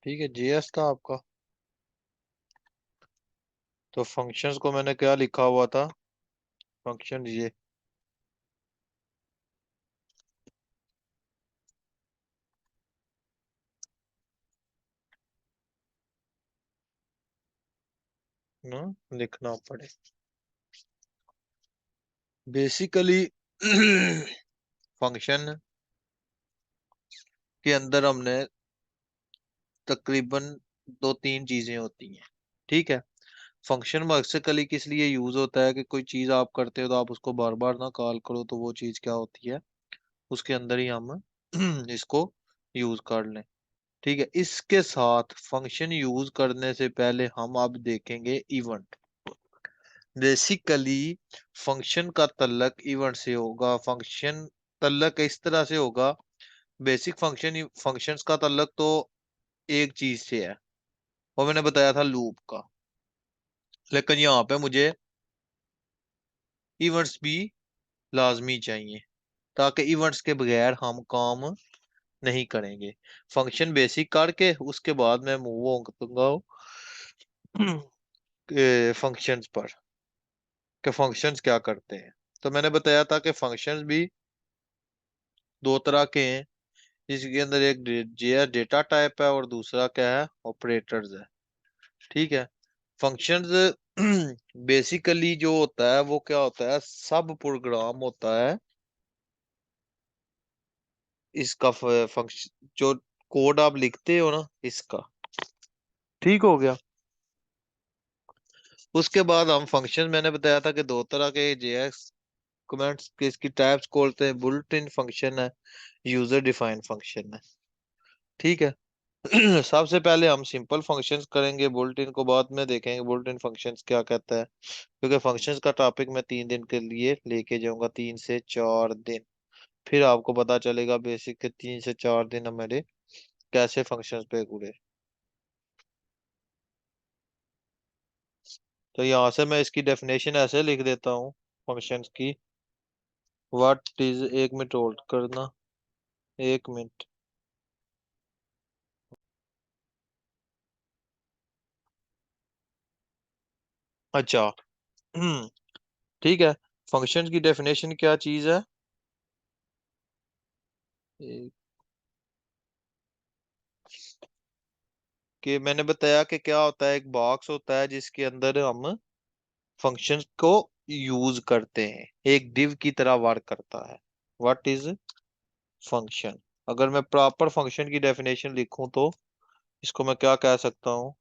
ठीक है, जेएस था आपका। तो फंक्शंस को मैंने क्या लिखा हुआ था? फंक्शन ये ना लिखना पड़े बेसिकली। फंक्शन के अंदर हमने तकरीबन दो तीन चीजें होती हैं। ठीक है। फंक्शन बेसिकली किस लिए यूज होता है कि कोई चीज आप करते हो तो आप उसको बार बार ना कॉल करो, तो वो चीज क्या होती है, उसके अंदर ही हम इसको यूज कर लें। ठीक है। इसके साथ फंक्शन यूज करने से पहले हम अब देखेंगे इवेंट। बेसिकली फंक्शन का तल्लक इवेंट से होगा। फंक्शन तल्लक इस तरह से होगा। बेसिक फंक्शंस का तल्लक तो एक चीज से है, वो मैंने बताया था लूप का। लेकिन यहाँ पे मुझे इवेंट्स भी लाजमी चाहिए, ताकि इवेंट्स के बगैर हम काम नहीं करेंगे। फंक्शन बेसिक करके उसके बाद मैं मूव होऊंगा फंक्शंस पर, कि फंक्शंस क्या करते हैं। तो मैंने बताया था कि फंक्शंस भी दो तरह के हैं, जिसके अंदर एक जे डेटा टाइप है और दूसरा क्या है, ऑपरेटर्स है। ठीक है। फंक्शंस बेसिकली जो होता है वो क्या होता है, सब प्रोग्राम होता है इसका। फंक्शन जो कोड आप लिखते हो ना इसका। ठीक हो गया। उसके बाद हम फंक्शन, मैंने बताया था कि दो तरह के जेएक्स कमेंट्स के इसकी टाइप्स खोलते हैं, बुल्ट इन फंक्शन है, यूजर डिफाइंड फंक्शन है। ठीक है। सबसे पहले हम सिंपल फंक्शंस करेंगे, बुल्ट इन को बाद में देखेंगे बुल्ट इन फंक्शंस क्या कहता है, क्योंकि फंक्शंस का टॉपिक मैं 3 दिन के लिए लेके जाऊंगा, 3 से 4 दिन। फिर आपको पता चलेगा बेसिक के 3 से 4 दिन हमारे कैसे फंक्शंस पे उड़े। तो यहाँ से मैं इसकी डेफिनेशन ऐसे लिख देता हूँ फंक्शंस की। व्हाट इज, 1 मिनट होल्ड करना, 1 मिनट। अच्छा। ठीक है। फंक्शंस की डेफिनेशन क्या चीज है? एक- कि मैंने बताया कि क्या होता है, एक बॉक्स होता है जिसके अंदर हम फंक्शंस को यूज करते हैं, एक डिव की तरह वर्क करता है। What is function? अगर मैं प्रॉपर फंक्शन की डेफिनेशन लिखूं तो इसको मैं क्या कह सकता हूँ?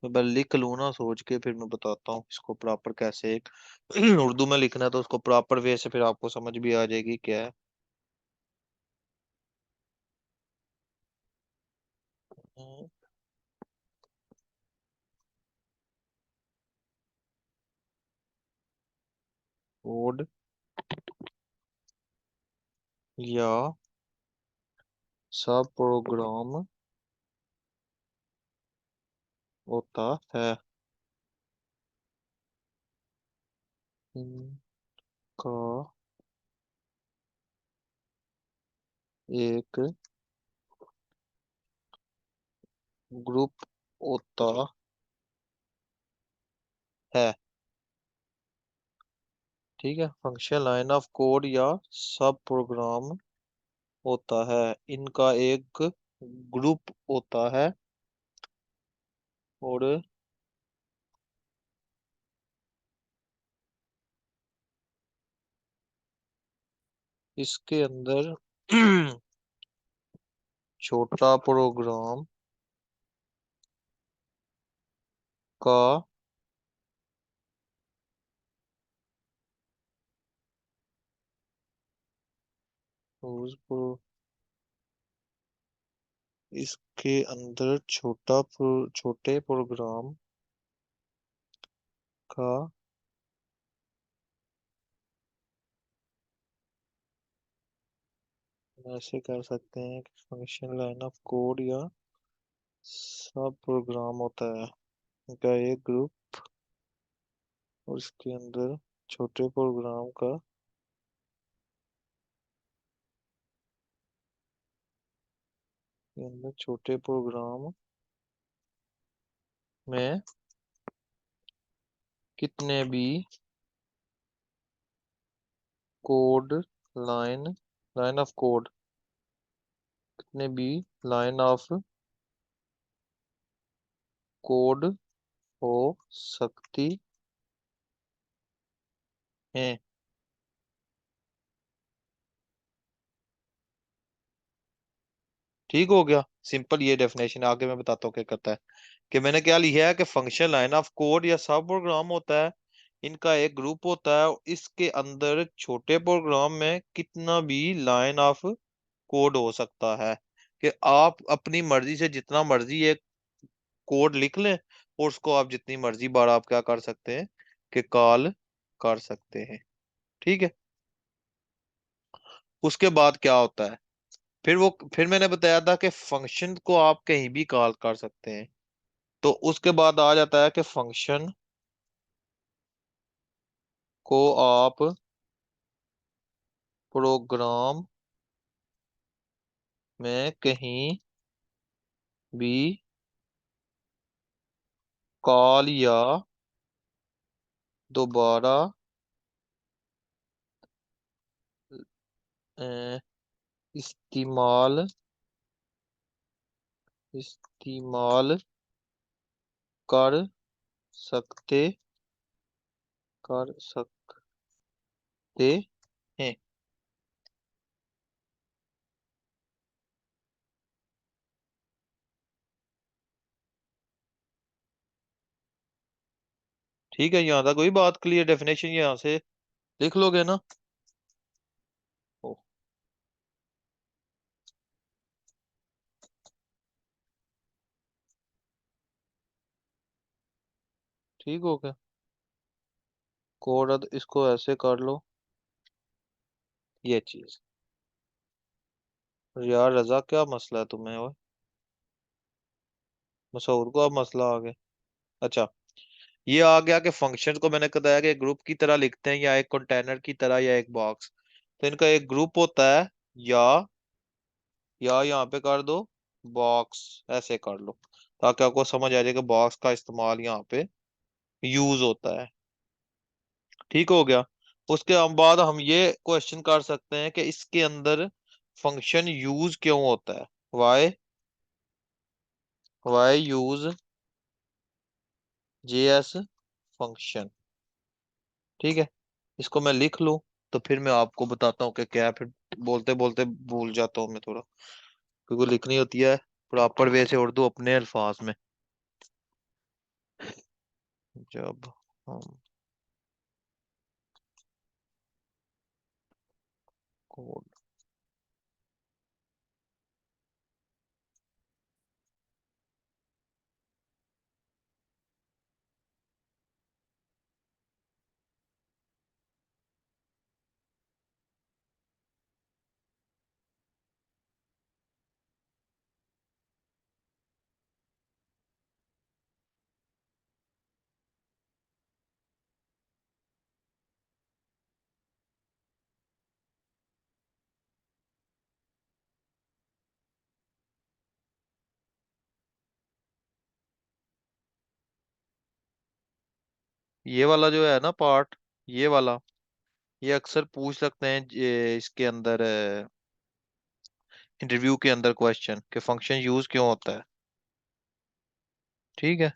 मैं पहले लिख लूँ ना सोच के, फिर मैं बताता हूँ इसको प्रॉपर कैसे एक उर्दू में लिखना है, तो उसको प्रॉपर वे से फिर आपको समझ भी आ जाएगी क्या है। कोड या सब प्रोग्राम होता है, इनका एक ग्रुप होता है। ठीक है। फंक्शन लाइन ऑफ कोड या सब प्रोग्राम होता है, इनका एक ग्रुप होता है, और इसके अंदर छोटा प्रोग्राम का इसके अंदर छोटे प्रोग्राम का ऐसे कर सकते हैं कि फंक्शन लाइन ऑफ कोड या सब प्रोग्राम होता है, इनका एक ग्रुप, और इसके अंदर छोटे प्रोग्राम का के अंदर छोटे प्रोग्राम में कितने भी code line line of code कितने भी लाइन ऑफ कोड हो सकती हैं। ठीक हो गया, सिंपल ये डेफिनेशन। आगे मैं बताता हूँ क्या करता है। कि मैंने क्या लिखा है कि फंक्शन लाइन ऑफ कोड या सब प्रोग्राम होता है, इनका एक ग्रुप होता है, इसके अंदर छोटे प्रोग्राम में कितना भी लाइन ऑफ कोड हो सकता है। कि आप अपनी मर्जी से जितना मर्जी एक कोड लिख लें और उसको आप जितनी मर्जी बार आप क्या कर सकते हैं कि कॉल कर सकते हैं। ठीक है। उसके बाद क्या होता है, फिर मैंने बताया था कि फंक्शन को आप कहीं भी कॉल कर सकते हैं। तो उसके बाद आ जाता है कि फंक्शन को आप प्रोग्राम में कहीं भी कॉल या दोबारा अ, इस्तेमाल इस्तेमाल कर सकते कर सकते हैं। ठीक है, यहाँ तक कोई बात क्लियर, डेफिनेशन यहाँ से लिख लोगे ना। ओ, ठीक हो गया। कोड इसको ऐसे कर लो, ये चीज। यार रजा, क्या मसला है तुम्हें? और मसूद को अब मसला आ गया। अच्छा, ये आ गया कि फंक्शन को मैंने बताया कि ग्रुप की तरह लिखते हैं या एक कंटेनर की तरह या एक बॉक्स। तो इनका एक ग्रुप होता है, या यहाँ पे कर दो बॉक्स, ऐसे कर लो ताकि आपको समझ आ जाए कि बॉक्स का इस्तेमाल यहाँ पे यूज होता है। ठीक हो गया। उसके बाद हम ये क्वेश्चन कर सकते हैं कि इसके अंदर फंक्शन यूज क्यों होता है। Why why use JS function. ठीक है, इसको मैं लिख लूं तो फिर मैं आपको बताता हूँ कि क्या है। फिर बोलते बोलते भूल जाता हूँ मैं थोड़ा, क्योंकि लिखनी होती है प्रॉपर वे से उर्दू अपने अल्फाज में। जब हम कोड, ये वाला जो है ना पार्ट, ये वाला, ये अक्सर पूछ सकते हैं इसके अंदर इंटरव्यू के अंदर क्वेश्चन कि फंक्शन यूज क्यों होता है। ठीक है।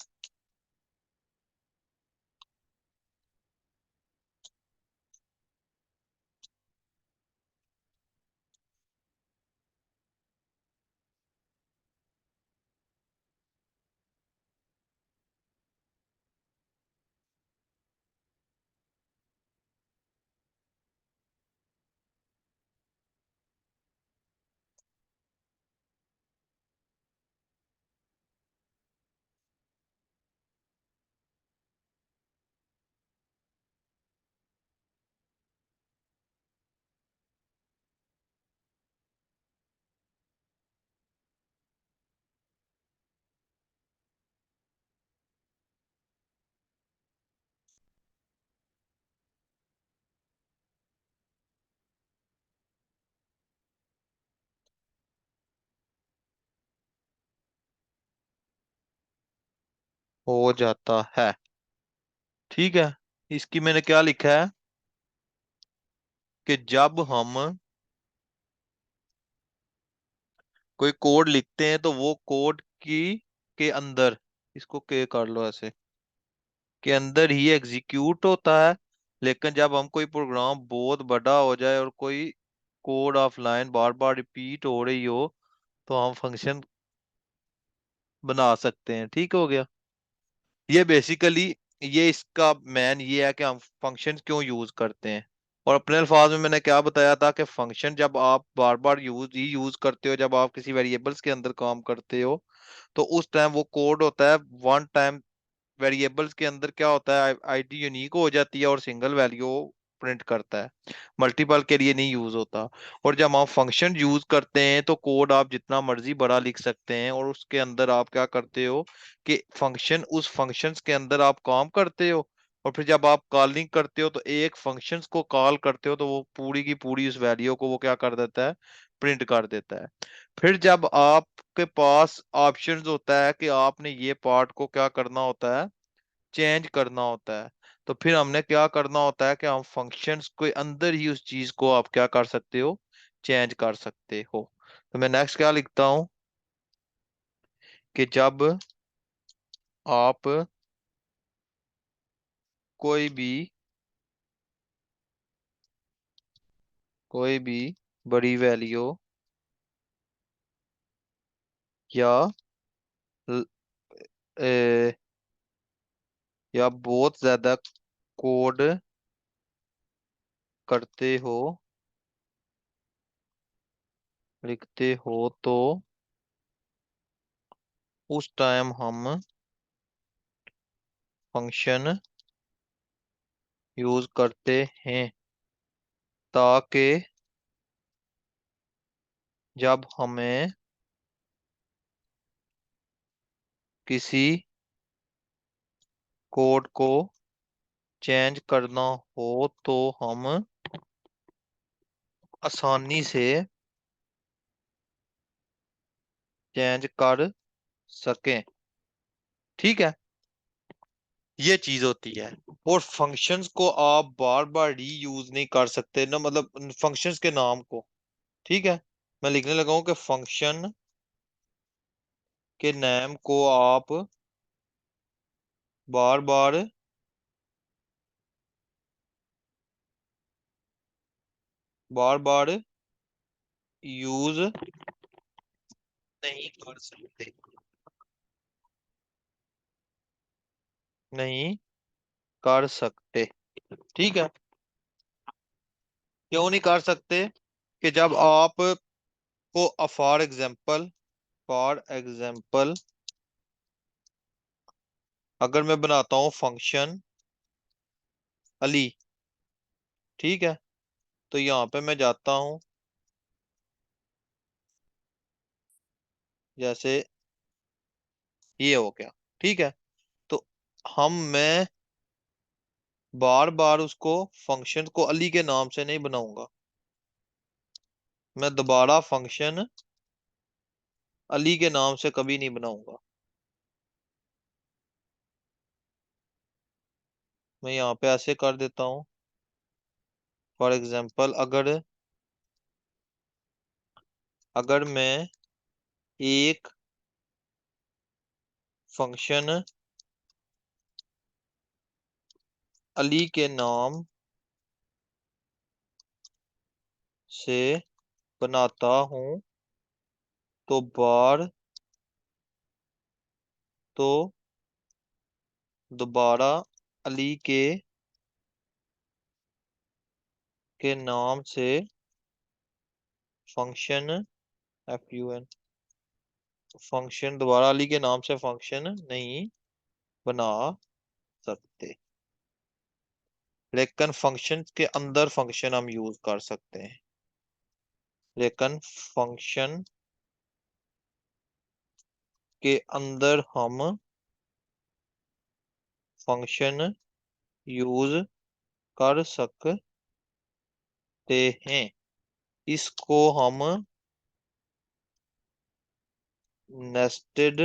हो जाता है। ठीक है। इसकी मैंने क्या लिखा है कि जब हम कोई कोड लिखते हैं तो वो कोड की के अंदर, इसको के कर लो ऐसे, के अंदर ही एग्जीक्यूट होता है। लेकिन जब हम कोई प्रोग्राम बहुत बड़ा हो जाए और कोई कोड ऑफलाइन बार बार रिपीट हो रही हो, तो हम फंक्शन बना सकते हैं। ठीक हो गया। ये बेसिकली, ये इसका मैन ये है कि हम फंक्शन क्यों यूज करते हैं। और अपने अल्फाज में मैंने क्या बताया था कि फंक्शन जब आप बार बार यूज करते हो, जब आप किसी वेरिएबल्स के अंदर काम करते हो, तो उस टाइम वो कोड होता है वन टाइम। वेरिएबल्स के अंदर क्या होता है, आईडी यूनिक हो जाती है और सिंगल वैल्यू प्रिंट करता है, मल्टीपल के लिए नहीं यूज होता। और जब आप फंक्शन यूज करते हैं तो कोड आप जितना मर्जी बड़ा लिख सकते हैं, और उसके अंदर आप क्या करते हो कि फंक्शन, उस फंक्शंस के अंदर आप काम करते हो। और फिर जब आप कॉलिंग करते हो तो एक फंक्शंस को कॉल करते हो, तो वो पूरी की पूरी उस वैल्यू को वो क्या कर देता है, प्रिंट कर देता है। फिर जब आपके पास ऑप्शंस होता है कि आपने ये पार्ट को क्या करना होता है, चेंज करना होता है, तो फिर हमने क्या करना होता है कि हम फंक्शंस के अंदर ही उस चीज को आप क्या कर सकते हो, चेंज कर सकते हो। तो मैं नेक्स्ट क्या लिखता हूं कि जब आप कोई भी कोई भी बड़ी वैल्यू या ल- ए, या बहुत ज्यादा कोड करते हो, लिखते हो, तो उस टाइम हम फंक्शन यूज करते हैं, ताकि जब हमें किसी कोड को चेंज करना हो तो हम आसानी से चेंज कर सकें। ठीक है। ये चीज होती है। और फंक्शंस को आप बार बार री यूज नहीं कर सकते ना, मतलब फंक्शंस के नाम को। ठीक है। मैं लिखने लगा हूं कि फंक्शन के नाम को आप बार बार बार बार यूज नहीं कर सकते, नहीं कर सकते। ठीक है। क्यों नहीं कर सकते? कि जब आप को फॉर एग्जाम्पल अगर मैं बनाता हूँ फंक्शन अली, ठीक है, तो यहाँ पे मैं जाता हूँ, जैसे ये हो गया। ठीक है। तो मैं बार बार उसको, फंक्शन को अली के नाम से नहीं बनाऊंगा, मैं दोबारा फंक्शन अली के नाम से कभी नहीं बनाऊंगा। मैं यहाँ पे ऐसे कर देता हूँ, फॉर एग्जाम्पल अगर अगर मैं एक फंक्शन अली के नाम से बनाता हूँ, तो बार तो दोबारा अली के नाम से फंक्शन FUN फंक्शन दोबारा अली के नाम से फंक्शन नहीं बना सकते। लेकिन फंक्शन के अंदर फंक्शन हम यूज कर सकते हैं, लेकिन फंक्शन के अंदर हम फंक्शन यूज कर सकते हैं। इसको हम नेस्टेड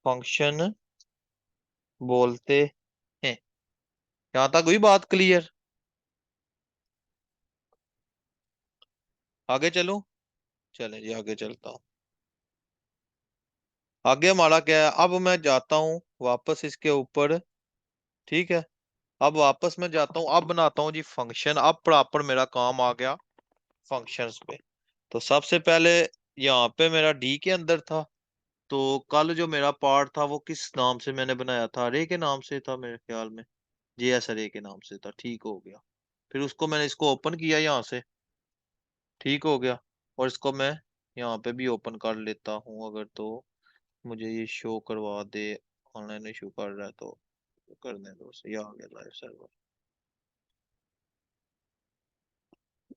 फंक्शन बोलते हैं। यहां तक हुई बात क्लियर? आगे चलूं? चले जी आगे चलता हूँ। आगे हमारा क्या है, अब मैं जाता हूँ वापस इसके ऊपर। ठीक है, अब वापस मैं जाता हूँ, अब बनाता हूँ जी फंक्शन। अब प्रॉपर मेरा काम आ गया फंक्शंस पे। तो सबसे पहले यहाँ पे मेरा डी के अंदर था। तो कल जो मेरा पार्ट था वो किस नाम से मैंने बनाया था? अरे के नाम से था मेरे ख्याल में। जी एस अरे के नाम से था, ठीक हो गया। फिर उसको मैंने इसको ओपन किया यहाँ से, ठीक हो गया। और इसको मैं यहाँ पे भी ओपन कर लेता हूँ अगर, तो मुझे ये शो करवा दे। ऑनलाइन इशू कर रहा है तो करने दो, सही आ गया लाइव सर्वर।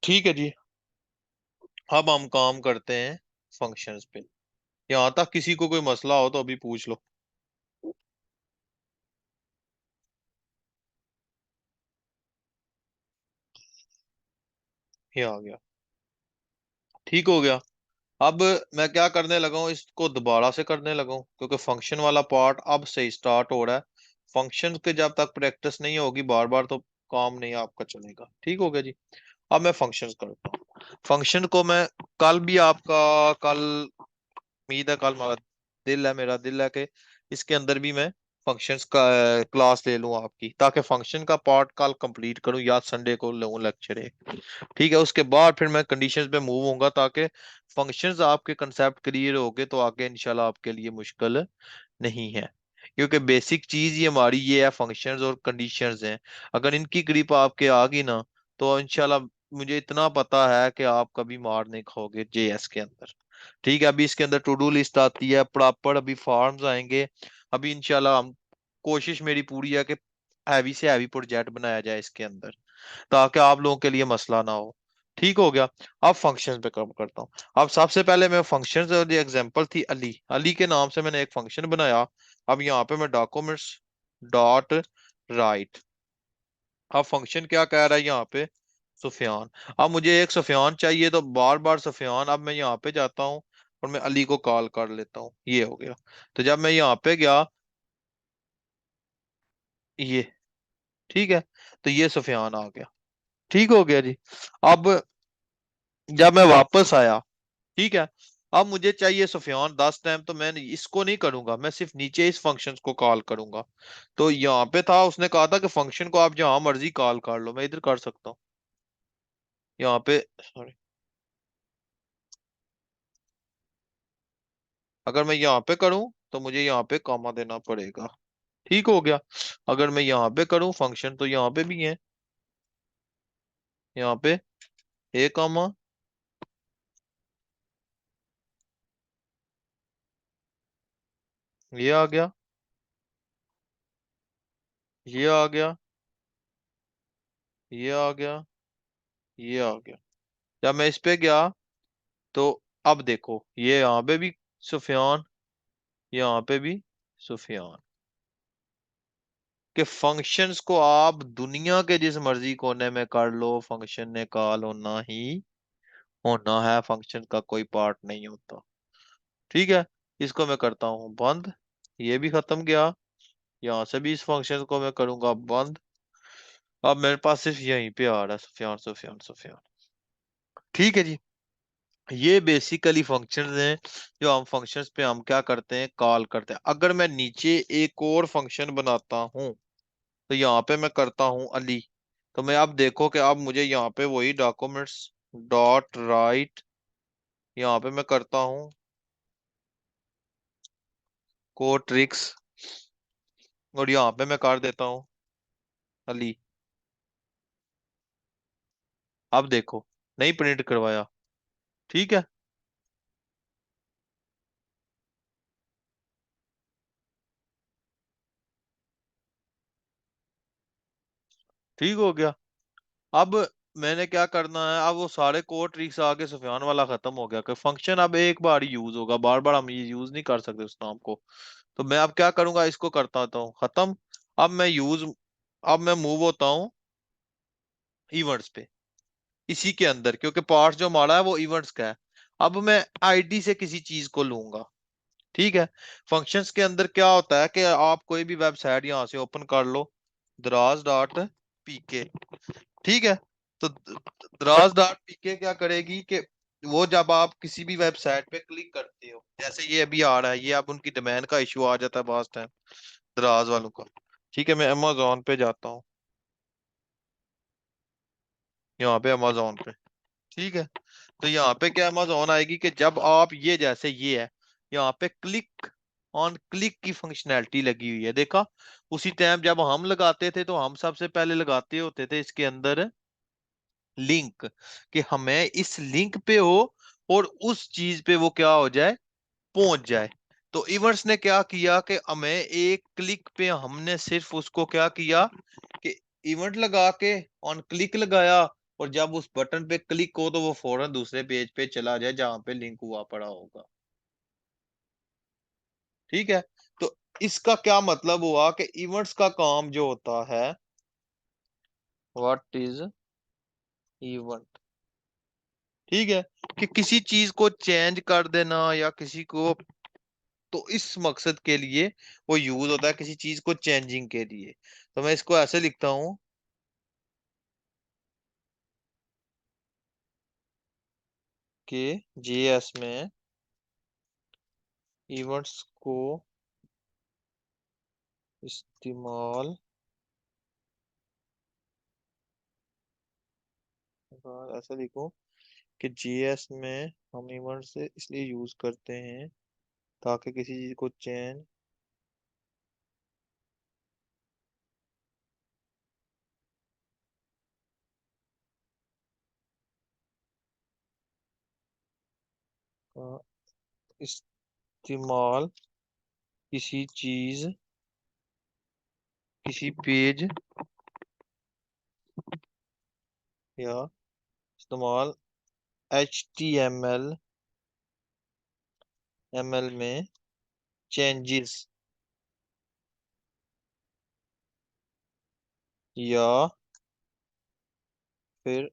ठीक है जी, अब हम काम करते हैं फंक्शंस पे। यहाँ तक किसी को कोई मसला हो तो अभी पूछ लो। ये आ गया, ठीक हो गया। अब मैं क्या करने लगा हूँ, इसको दोबारा से करने लगा हूँ क्योंकि फंक्शन वाला पार्ट अब से ही स्टार्ट हो रहा है। फंक्शन के जब तक प्रैक्टिस नहीं होगी बार बार तो काम नहीं आपका चलेगा। ठीक हो गया जी। अब मैं फंक्शंस करता हूँ। फंक्शन को मैं कल भी आपका कल, उम्मीद है कल मेरा दिल है कि इसके अंदर भी मैं फंक्शंस का क्लास ले लूं आपकी, ताकि फंक्शन का पार्ट कल कंप्लीट करूं या संडे को लूं लेक्चर एक। ठीक है, उसके बाद फिर मैं कंडीशंस पे मूव होऊंगा ताकि फंक्शंस आपके कंसेप्ट क्लियर हो गए तो आगे इंशाल्लाह आपके लिए मुश्किल नहीं है। क्योंकि बेसिक चीज ही हमारी ये है, फंक्शंस और कंडीशंस हैं। अगर इनकी ग्रिप आपके आ गई ना तो इंशाल्लाह मुझे इतना पता है कि आप कभी मार नहीं खाओगे जेएस के अंदर। ठीक है, अभी इसके अंदर टू डू लिस्ट आती है प्रॉपर, अभी फॉर्म्स आएंगे। अभी इंशाल्लाह हम, कोशिश मेरी पूरी है कि हैवी से हैवी प्रोजेक्ट बनाया जाए इसके अंदर, ताकि आप लोगों के लिए मसला ना हो। ठीक हो गया। अब फंक्शन पे काम करता हूँ। अब सबसे पहले मैं फंक्शन, जो एग्जांपल थी अली, अली के नाम से मैंने एक फंक्शन बनाया। अब यहाँ पे मैं डॉक्यूमेंट्स डॉट राइट। अब फंक्शन क्या कह रहा है यहाँ पे? सुफियान। अब मुझे एक सुफियान चाहिए तो बार बार सुफियान, अब मैं यहाँ पे जाता हूँ और मैं अली को कॉल कर लेता हूँ, ये हो गया। तो जब मैं यहाँ पे गया, ये, ठीक है, तो ये सुफियान आ गया। ठीक हो गया जी। अब जब मैं वापस आया, ठीक है, अब मुझे चाहिए सुफियान 10 टाइम, तो मैं इसको नहीं करूंगा, मैं सिर्फ नीचे इस फंक्शन को कॉल करूंगा। तो यहाँ पे था, उसने कहा था कि फंक्शन को आप जहां मर्जी कॉल कर लो, मैं इधर कर सकता हूँ यहाँ पे। सॉरी, अगर मैं यहाँ पे करूँ तो मुझे यहाँ पे कॉमा देना पड़ेगा। ठीक हो गया। अगर मैं यहाँ पे करूँ फंक्शन तो यहाँ पे भी है, यहाँ पे ए कॉमा, ये आ गया, ये आ गया, ये आ गया, ये आ गया। जब मैं इस पे गया तो अब देखो ये यहाँ पे भी सुफियान, यहाँ पे भी सुफियान। कि फंक्शंस को आप दुनिया के जिस मर्जी कोने में कर लो, फंक्शन ने कॉल होना ही होना है, फंक्शन का कोई पार्ट नहीं होता। ठीक है, इसको मैं करता हूँ बंद, ये भी खत्म गया। यहाँ से भी इस फंक्शन को मैं करूंगा बंद। अब मेरे पास सिर्फ यहीं पे आ रहा है सुफियान सुफियान सुफियान। ठीक है जी। ये बेसिकली फंक्शंस हैं जो हम फंक्शंस पे हम क्या करते हैं, कॉल करते हैं। अगर मैं नीचे एक और फंक्शन बनाता हूँ तो यहाँ पे मैं करता हूँ अली। तो मैं अब देखो कि अब मुझे यहाँ पे वही डॉक्यूमेंट्स डॉट राइट, यहाँ पे मैं करता हूँ कोड ट्रिक्स, और यहाँ पे मैं कर देता हूँ अली। अब देखो, नहीं प्रिंट करवाया। ठीक है, ठीक हो गया। अब मैंने क्या करना है, अब वो सारे कोड ट्रिक्स आगे सुफियान वाला खत्म हो गया कि फंक्शन अब एक बार ही यूज होगा, बार बार हम ये यूज नहीं कर सकते उस नाम को। तो मैं अब क्या करूंगा, इसको करता हूँ खत्म। अब मैं यूज, अब मैं मूव होता हूँ इवेंट्स पे, इसी के अंदर, क्योंकि पार्ट जो हमारा है वो इवेंट्स का है। अब मैं आईडी से किसी चीज को लूंगा। ठीक है। फंक्शंस के अंदर क्या होता है कि आप कोई भी वेबसाइट यहां से ओपन कर लो, दराज डॉट पीके। ठीक है। तो दराज डॉट पीके क्या करेगी कि वो जब आप किसी भी वेबसाइट पे क्लिक करते हो, जैसे ये अभी आ रहा है, ये अब उनकी डोमेन का इशू आ जाता है बहुत टाइम दराज वालों का। ठीक है, मैं अमेजोन पे जाता हूँ, यहाँ पे अमेजोन पे। ठीक है। तो यहाँ पे क्या अमेजोन आएगी कि जब आप ये, जैसे ये है, यहाँ पे क्लिक ऑन क्लिक की फंक्शनैलिटी लगी हुई है, देखा। उसी टाइम जब हम लगाते थे तो हम सबसे पहले लगाते होते थे इसके अंदर लिंक, कि हमें इस लिंक पे हो और उस चीज पे वो क्या हो जाए, पहुंच जाए। तो इवर्स ने क्या किया कि हमें एक क्लिक पे हमने सिर्फ उसको क्या किया कि इवेंट लगा के ऑन क्लिक लगाया, और जब उस बटन पे क्लिक हो तो वो फौरन दूसरे पेज पे चला जाए जहां पे लिंक हुआ पड़ा होगा। ठीक है। तो इसका क्या मतलब हुआ कि इवेंट्स का काम जो होता है, व्हाट इज इवेंट, ठीक है, कि किसी चीज को चेंज कर देना या किसी को, तो इस मकसद के लिए वो यूज होता है, किसी चीज को चेंजिंग के लिए। तो मैं इसको ऐसे लिखता हूं कि जेएस में इवेंट्स को इस्तेमाल, ऐसा लिखूं कि जेएस में हम इवेंट्स इसलिए यूज करते हैं ताकि किसी चीज को चेंज का इस्तेमाल किसी चीज, किसी पेज या इस्तेमाल एच टी एम एल में चेंजेस या फिर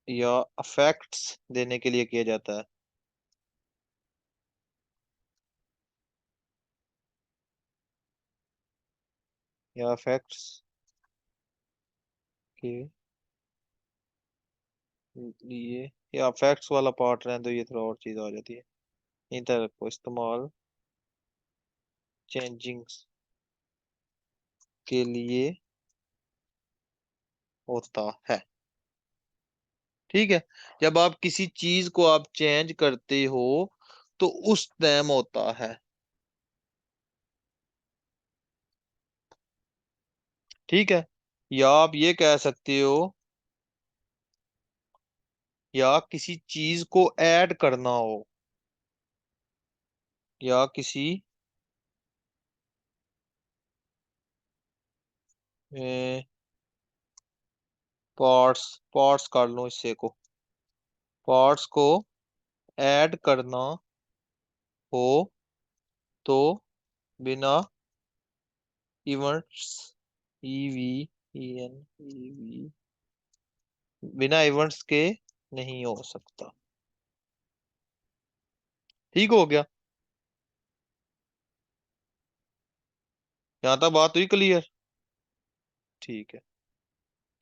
या अफेक्ट्स देने के लिए किया जाता है, या अफेक्ट्स के लिए, या अफेक्ट्स वाला पार्ट रहने दो, ये थोड़ा और चीज आ जाती है। इधर को इस्तेमाल चेंजिंग्स के लिए होता है। ठीक है। जब आप किसी चीज को आप चेंज करते हो तो उस टाइम होता है। ठीक है। या आप ये कह सकते हो, या किसी चीज को ऐड करना हो, या किसी पार्ट्स पार्ट्स कर लो इससे को, पार्ट्स को ऐड करना हो तो बिना इवेंट्स, ईवी एन ईवी, बिना इवेंट्स के नहीं हो सकता। ठीक हो गया, यहाँ तक बात हुई क्लियर। ठीक है।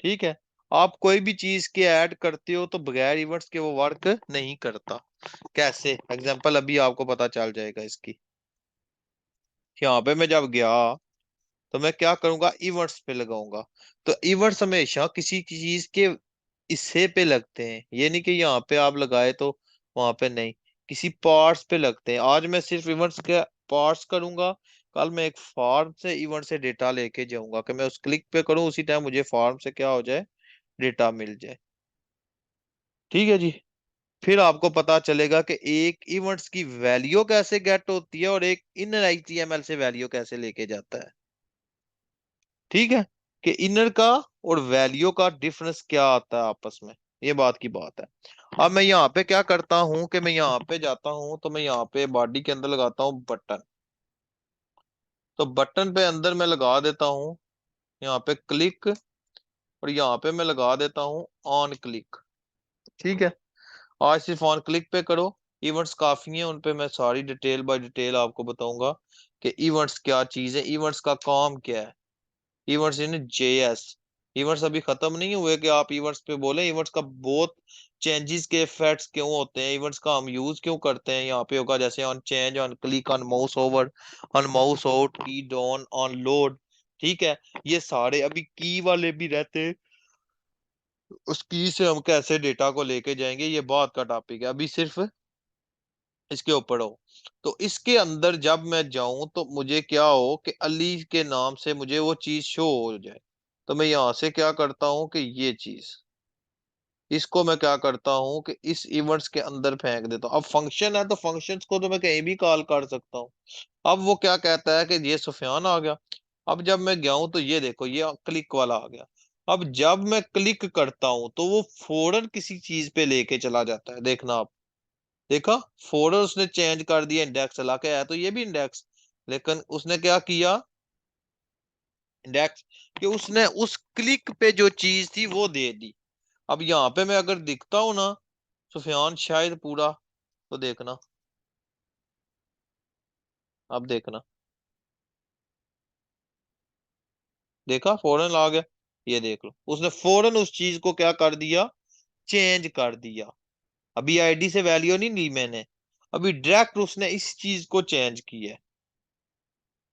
ठीक है। आप कोई भी चीज के ऐड करते हो तो बगैर इवेंट्स के वो वर्क नहीं करता। कैसे, एग्जांपल अभी आपको पता चल जाएगा इसकी। यहाँ पे मैं जब गया तो मैं क्या करूंगा, इवेंट्स पे लगाऊंगा। तो इवेंट्स हमेशा किसी चीज के हिस्से पे लगते हैं, ये नहीं कि यहाँ पे आप लगाए तो वहां पे नहीं, किसी पार्ट्स पे लगते हैं। आज मैं सिर्फ इवेंट्स के पार्ट्स करूंगा, कल मैं एक फॉर्म से इवेंट से डेटा लेके जाऊंगा कि मैं उस क्लिक पे करूं उसी टाइम मुझे फॉर्म से क्या हो जाए, डेटा मिल जाए। ठीक है जी। फिर आपको पता चलेगा कि एक इवेंट्स की वैल्यू कैसे गेट होती है और एक इनर एचटीएमएल से वैल्यू कैसे लेके जाता है। ठीक है, कि इनर का और वैल्यू का डिफरेंस क्या आता है आपस में, ये बात की बात है। अब मैं यहाँ पे क्या करता हूँ कि मैं यहाँ पे जाता हूँ, तो मैं यहाँ पे बॉडी के अंदर लगाता हूँ बटन। तो बटन पे अंदर मैं लगा देता हूँ यहाँ पे क्लिक, और यहाँ पे मैं लगा देता हूँ ऑन क्लिक। ठीक है। आज सिर्फ ऑन क्लिक पे करो, इवेंट्स काफी हैं, उन पे मैं सारी डिटेल बाय डिटेल आपको बताऊंगा कि इवेंट्स क्या चीज है, इवेंट्स का काम क्या है। इवेंट्स इन जेएस, इवेंट्स अभी खत्म नहीं हुए कि आप इवेंट्स पे बोले। इवेंट्स का बहुत चेंजेस के इफेक्ट्स क्यों होते हैं, इवेंट्स का हम यूज क्यों करते हैं, यहाँ पे होगा जैसे on change, on click, on mouse over, on mouse out, की डाउन, ऑन लोड। ठीक है, ये सारे अभी की वाले भी रहते हैं। उस की से हम कैसे डेटा को लेके जाएंगे, ये बहुत का टॉपिक है, अभी सिर्फ इसके ऊपर हो। तो इसके अंदर जब मैं जाऊं तो मुझे क्या हो कि अली के नाम से मुझे वो चीज शो हो जाए। तो मैं यहां से क्या करता हूं कि ये चीज, इसको मैं क्या करता हूं कि इस इवेंट्स के अंदर फेंक देता हूं। अब फंक्शन है तो फंक्शंस को तो मैं कहीं भी कॉल कर सकता हूँ। अब वो क्या कहता है कि ये सुफियान आ गया। अब जब मैं गया हूं तो ये देखो, ये क्लिक वाला आ गया। अब जब मैं क्लिक करता हूं तो वो फौरन किसी चीज पे लेके चला जाता है, देखना आप। देखा, फौरन उसने चेंज कर दिया, इंडेक्स चला के आया तो ये भी इंडेक्स। लेकिन उसने क्या किया, इंडेक्स, कि उसने उस क्लिक पे जो चीज थी वो दे दी। अब यहाँ पे मैं अगर दिखता हूं ना सुफियान शायद पूरा, तो देखना, अब देखना, देखा फौरन आ गया। ये देख लो, उसने फौरन उस चीज को क्या कर दिया, चेंज कर दिया। अभी आईडी से वैल्यू नहीं ली मैंने, अभी डायरेक्ट उसने इस चीज को चेंज किया है।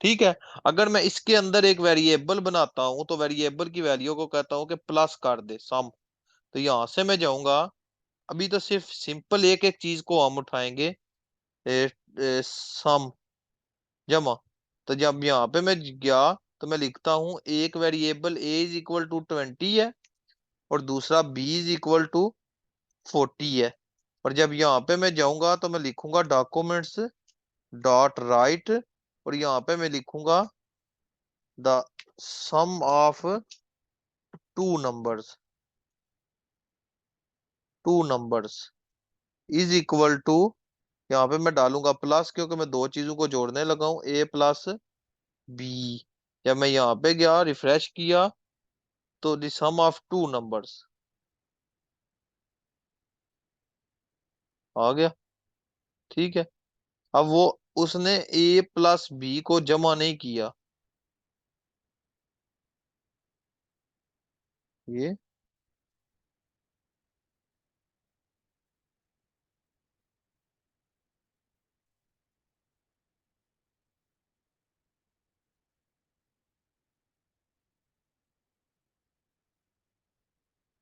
ठीक है, अगर मैं इसके अंदर एक वेरिएबल बनाता हूं तो वेरिएबल की वैल्यू को कहता हूं कि प्लस कर दे, सम। तो यहां से मैं जाऊंगा, अभी तो सिर्फ सिंपल एक एक चीज को हम उठाएंगे, सम जमा। तो जब यहाँ पे मैं गया तो मैं लिखता हूँ एक variable a is equal to 20 है, और दूसरा बी इज इक्वल टू 40 है। और जब यहाँ पे मैं जाऊंगा तो मैं लिखूंगा डॉक्यूमेंट्स डॉट राइट, और यहाँ पे मैं लिखूंगा the sum of two numbers is equal to, यहाँ पे मैं डालूंगा प्लस, क्योंकि मैं दो चीजों को जोड़ने लगा हूं, ए प्लस बी। जब मैं यहाँ पे गया रिफ्रेश किया तो the sum of two numbers आ गया। ठीक है, अब वो उसने ए प्लस बी को जमा नहीं किया, ये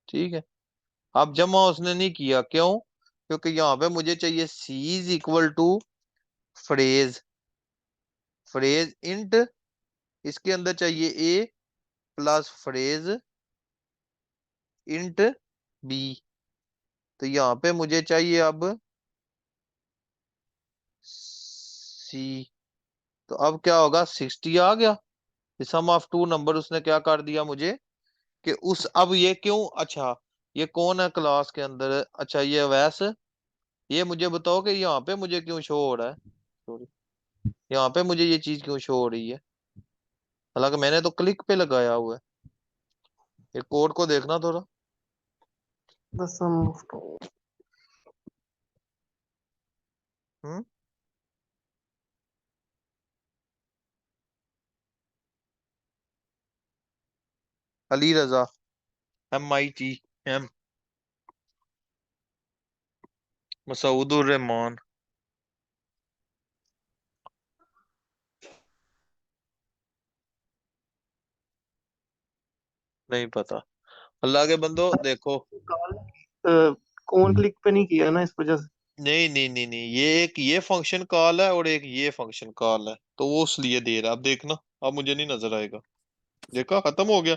ठीक है। अब जमा उसने नहीं किया, क्यों? क्योंकि यहाँ पे मुझे चाहिए c is equal to phrase, phrase int, इसके अंदर चाहिए a plus phrase int b. तो यहाँ पे मुझे चाहिए अब सी। तो अब क्या होगा, 60 आ गया। सम ऑफ टू नंबर उसने क्या कर दिया मुझे, कि उस, अब ये क्यों, अच्छा ये कौन है क्लास के अंदर, अच्छा ये वैस। ये मुझे बताओ कि यहाँ पे मुझे क्यों शो हो रहा है, सॉरी, यहाँ पे मुझे ये चीज क्यों शो हो रही है, हालांकि मैंने तो क्लिक पे लगाया हुआ है। ये कोड को देखना थोड़ा। The sum of two. Hmm, Ali Raza, MIT, मसूदुर Rahman, नहीं पता। अल्लाह के बंदो देखो, कॉल कौन क्लिक पे नहीं किया ना, इस वजह से। नहीं नहीं नहीं नहीं, ये एक ये फंक्शन कॉल है और एक ये फंक्शन कॉल है, तो वो इसलिए दे रहा है। अब देखना, अब मुझे नहीं नजर आएगा, देखा खत्म हो गया।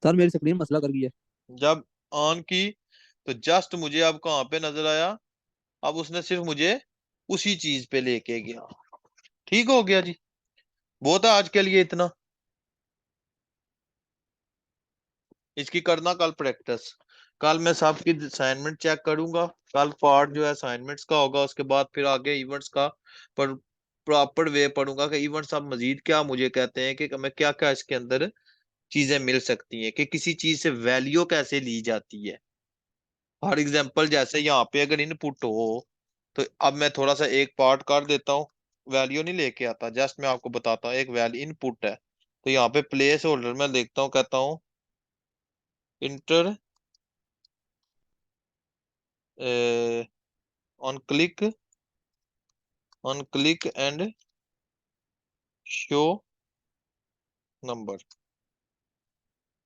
सर मेरी स्क्रीन मसला कर गई है। जब ऑन की तो जस्ट मुझे अब कहाँ पे नजर आया, अब उसने सिर्फ मुझे उसी चीज पे लेके गया। ठीक हो गया जी, बहुत है आज के लिए इतना। इसकी करना कल प्रैक्टिस, कल मैं सबकी असाइनमेंट चेक करूंगा। कल पार्ट जो है असाइनमेंट्स का होगा, उसके बाद फिर आगे इवेंट्स का पर प्रॉपर वे पढ़ूंगा कि इवेंट्स अब मजीद क्या मुझे कहते हैं, कि मैं क्या क्या इसके अंदर चीजें मिल सकती हैं, कि किसी चीज से वैल्यू कैसे ली जाती है। फॉर एग्जाम्पल जैसे यहाँ पे अगर इनपुट हो, तो अब मैं थोड़ा सा एक पार्ट कर देता हूँ, वैल्यू नहीं लेके आता, जस्ट मैं आपको बताता हूँ। एक वैल्यू इनपुट है, तो यहाँ पे प्लेस होल्डर में देखता हूँ, कहता हूँ inter on click, on click and show number,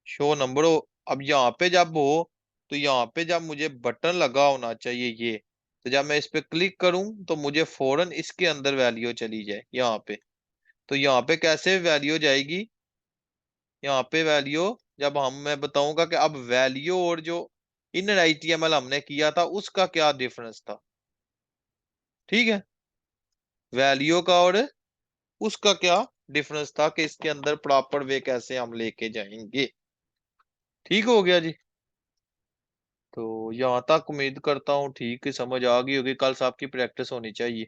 show number हो। अब यहाँ पे जब हो, तो यहाँ पे जब मुझे बटन लगा होना चाहिए ये, तो जब मैं इस पे क्लिक करूं तो मुझे फौरन इसके अंदर वैल्यू चली जाए यहाँ पे। तो यहाँ पे कैसे वैल्यू जाएगी, यहाँ पे वैल्यू जब मैं बताऊंगा कि अब वैल्यू और जो इनर HTML हमने किया था उसका क्या डिफरेंस था, ठीक है, वैल्यू का और उसका क्या डिफरेंस था, कि इसके अंदर प्रॉपर वे कैसे हम लेके जाएंगे। ठीक हो गया जी। तो यहाँ तक उम्मीद करता हूँ ठीक समझ आ गई होगी, कल से आपकी प्रैक्टिस होनी चाहिए।